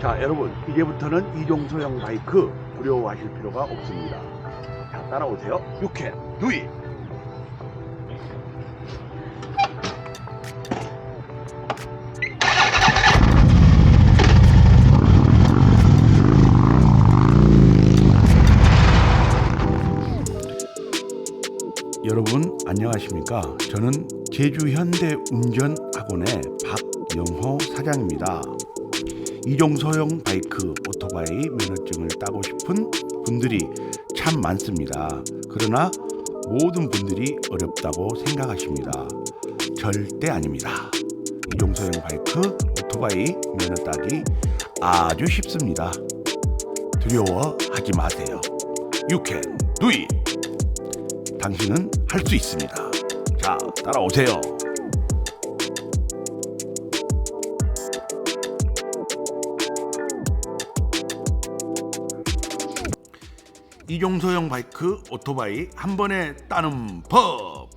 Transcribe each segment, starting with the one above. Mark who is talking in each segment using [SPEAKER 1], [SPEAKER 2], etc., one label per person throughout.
[SPEAKER 1] 자, 여러분, 이제부터는 이종소형 바이크 두려워하실 필요가 없습니다. 자, 따라오세요. You can do it. 여러분 안녕하십니까? 저는 제주 현대운전학원의 박영호 사장입니다. 이종소형 바이크 오토바이 면허증을 따고 싶은 분들이 참 많습니다. 그러나 모든 분들이 어렵다고 생각하십니다. 절대 아닙니다. 이종소형 바이크 오토바이 면허 따기 아주 쉽습니다. 두려워하지 마세요. You can do it. 당신은 할 수 있습니다. 자, 따라오세요. 이종소형 바이크 오토바이 한 번에 따는 법.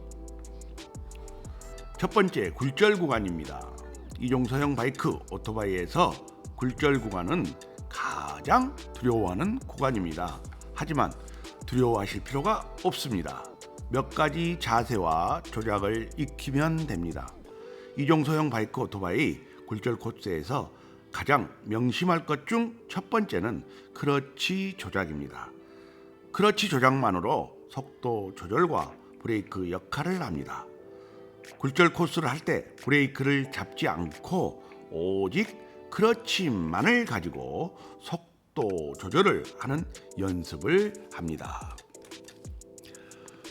[SPEAKER 1] 첫 번째, 굴절 구간입니다. 이종소형 바이크 오토바이에서 굴절 구간은 가장 두려워하는 구간입니다. 하지만 두려워하실 필요가 없습니다. 몇 가지 자세와 조작을 익히면 됩니다. 이종소형 바이크 오토바이 굴절 코스에서 가장 명심할 것 중 첫 번째는 크러치 조작입니다. 크러치 조작만으로 속도 조절과 브레이크 역할을 합니다. 굴절 코스를 할 때 브레이크를 잡지 않고 오직 크러치만을 가지고 속도 조절을 하는 연습을 합니다.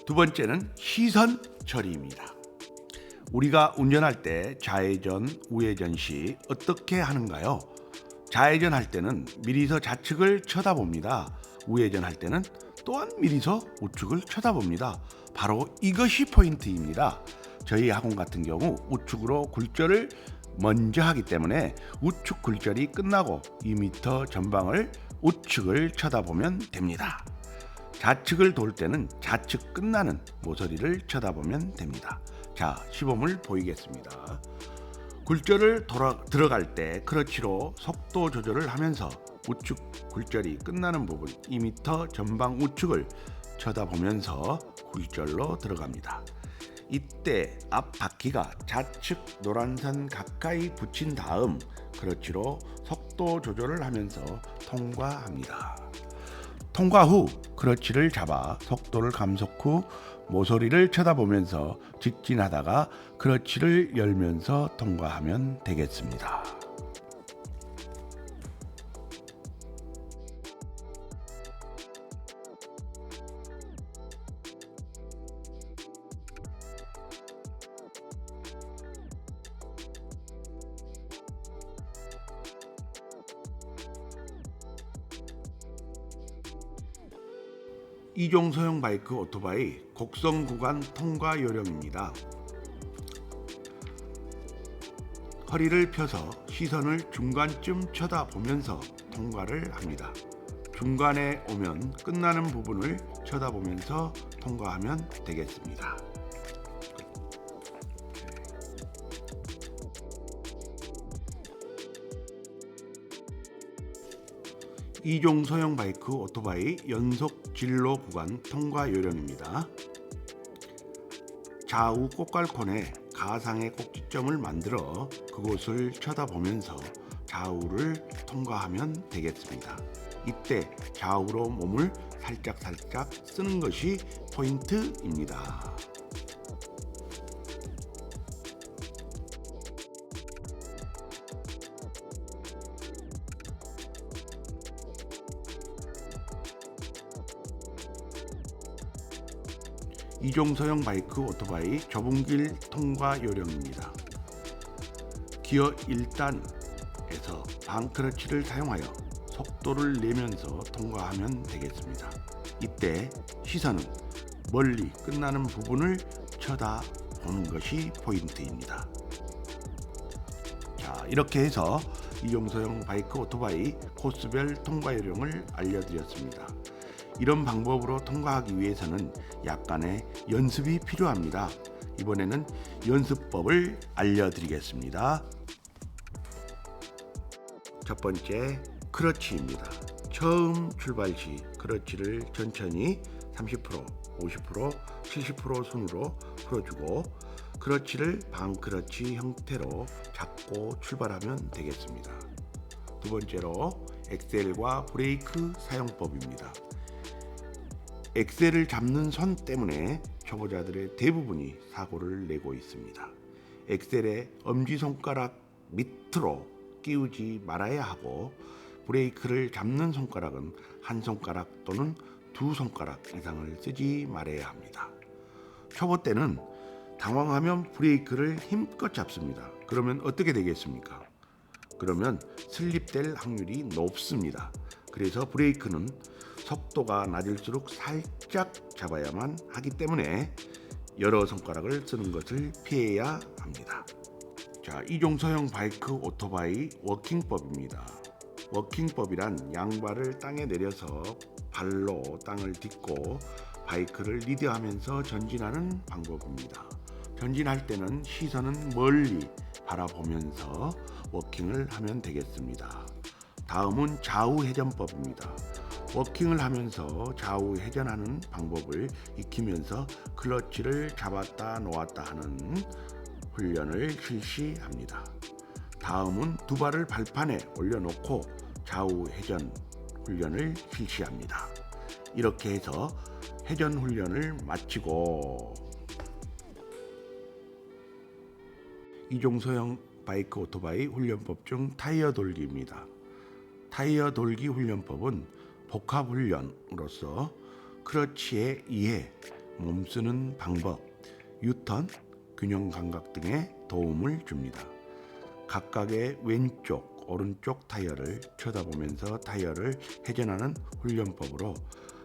[SPEAKER 1] 두 번째는 시선 처리입니다. 우리가 운전할 때 좌회전, 우회전 시 어떻게 하는가요? 좌회전 할 때는 미리서 좌측을 쳐다봅니다. 우회전 할 때는 또한 미리서 우측을 쳐다봅니다. 바로 이것이 포인트입니다. 저희 학원 같은 경우 우측으로 굴절을 먼저 하기 때문에 우측 굴절이 끝나고 2m 전방을 우측을 쳐다보면 됩니다. 좌측을 돌 때는 좌측 끝나는 모서리를 쳐다보면 됩니다. 자, 시범을 보이겠습니다. 굴절을 들어갈 때 크러치로 속도 조절을 하면서 우측 굴절이 끝나는 부분 2m 전방 우측을 쳐다보면서 굴절로 들어갑니다. 이때 앞 바퀴가 좌측 노란선 가까이 붙인 다음 크러치로 속도 조절을 하면서 통과합니다. 통과 후 크러치를 잡아 속도를 감속 후 모서리를 쳐다보면서 직진하다가 크러치를 열면서 통과하면 되겠습니다. 이종소형 바이크 오토바이 곡선 구간 통과 요령입니다. 허리를 펴서 시선을 중간쯤 쳐다보면서 통과를 합니다. 중간에 오면 끝나는 부분을 쳐다보면서 통과하면 되겠습니다. 이종소형 바이크 오토바이 연속 진로 구간 통과 요령입니다. 좌우 꽃갈콘에 가상의 꼭지점을 만들어 그곳을 쳐다보면서 좌우를 통과하면 되겠습니다. 이때 좌우로 몸을 살짝 쓰는 것이 포인트입니다. 이종소형 바이크 오토바이 좁은 길 통과 요령입니다. 기어 1단에서 방크러치를 사용하여 속도를 내면서 통과하면 되겠습니다. 이때 시선은 멀리 끝나는 부분을 쳐다보는 것이 포인트입니다. 자, 이렇게 해서 이종소형 바이크 오토바이 코스별 통과 요령을 알려드렸습니다. 이런 방법으로 통과하기 위해서는 약간의 연습이 필요합니다. 이번에는 연습법을 알려드리겠습니다. 첫 번째, 크러치입니다. 처음 출발 시 크러치를 천천히 30%, 50%, 70% 순으로 풀어주고 크러치를 반크러치 형태로 잡고 출발하면 되겠습니다. 두 번째로, 엑셀과 브레이크 사용법입니다. 엑셀을 잡는 손 때문에 초보자들의 대부분이 사고를 내고 있습니다. 엑셀의 엄지손가락 밑으로 끼우지 말아야 하고 브레이크를 잡는 손가락은 한 손가락 또는 두 손가락 이상을 쓰지 말아야 합니다. 초보 때는 당황하면 브레이크를 힘껏 잡습니다. 그러면 어떻게 되겠습니까? 그러면 슬립될 확률이 높습니다. 그래서 브레이크는 속도가 낮을수록 살짝 잡아야만 하기 때문에 여러 손가락을 쓰는 것을 피해야 합니다. 자, 이종서형 바이크 오토바이 워킹법입니다. 워킹법이란 양발을 땅에 내려서 발로 땅을 딛고 바이크를 리드하면서 전진하는 방법입니다. 전진할 때는 시선은 멀리 바라보면서 워킹을 하면 되겠습니다. 다음은 좌우 회전법입니다. 워킹을 하면서 좌우 회전하는 방법을 익히면서 클러치를 잡았다 놓았다 하는 훈련을 실시합니다. 다음은 두 발을 발판에 올려놓고 좌우 회전 훈련을 실시합니다. 이렇게 해서 회전 훈련을 마치고 이종서형 바이크 오토바이 훈련법 중 타이어 돌기입니다. 타이어 돌기 훈련법은 복합 훈련으로서 크러치에 의해 몸 쓰는 방법, 유턴, 균형 감각 등에 도움을 줍니다. 각각의 왼쪽, 오른쪽 타이어를 쳐다보면서 타이어를 회전하는 훈련법으로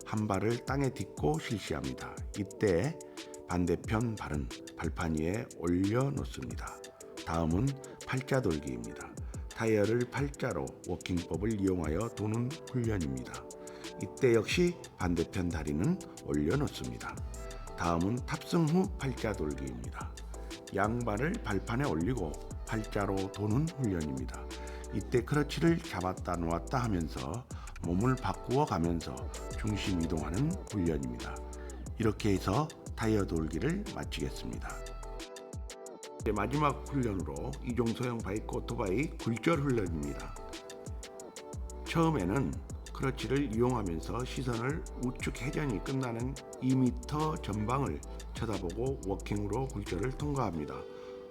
[SPEAKER 1] 한 발을 땅에 딛고 실시합니다. 이때 반대편 발은 발판 위에 올려놓습니다. 다음은 팔자 돌기입니다. 타이어를 팔자로 워킹법을 이용하여 도는 훈련입니다. 이때 역시 반대편 다리는 올려놓습니다. 다음은 탑승 후 팔자 돌기입니다. 양발을 발판에 올리고 팔자로 도는 훈련입니다. 이때 크러치를 잡았다 놓았다 하면서 몸을 바꾸어 가면서 중심 이동하는 훈련입니다. 이렇게 해서 타이어 돌기를 마치겠습니다. 마지막 훈련으로 이종서형 바이크 오토바이 굴절 훈련입니다. 처음에는 크러치를 이용하면서 시선을 우측 회전이 끝나는 2m 전방을 쳐다보고 워킹으로 굴절을 통과합니다.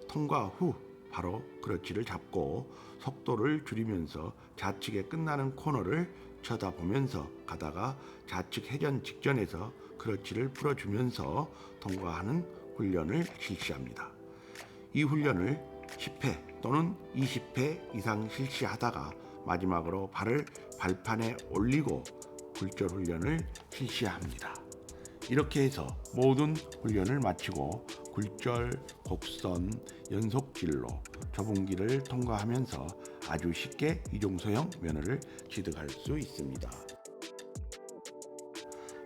[SPEAKER 1] 통과 후 바로 크러치를 잡고 속도를 줄이면서 좌측에 끝나는 코너를 쳐다보면서 가다가 좌측 회전 직전에서 크러치를 풀어주면서 통과하는 훈련을 실시합니다. 이 훈련을 10회 또는 20회 이상 실시하다가 마지막으로 발을 발판에 올리고 굴절 훈련을 실시합니다. 이렇게 해서 모든 훈련을 마치고 굴절, 곡선, 연속진로, 좁은 길을 통과하면서 아주 쉽게 이종서형 면허를 취득할 수 있습니다.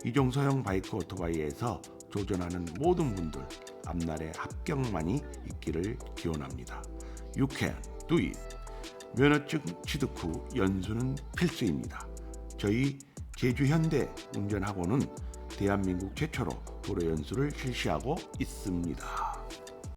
[SPEAKER 1] 이종서형 바이크 오토바이에서 도전하는 모든 분들 앞날에 합격만이 있기를 기원합니다. You can do it. 면허증 취득 후 연수는 필수입니다. 저희 제주현대 운전학원은 대한민국 최초로 도로 연수를 실시하고 있습니다.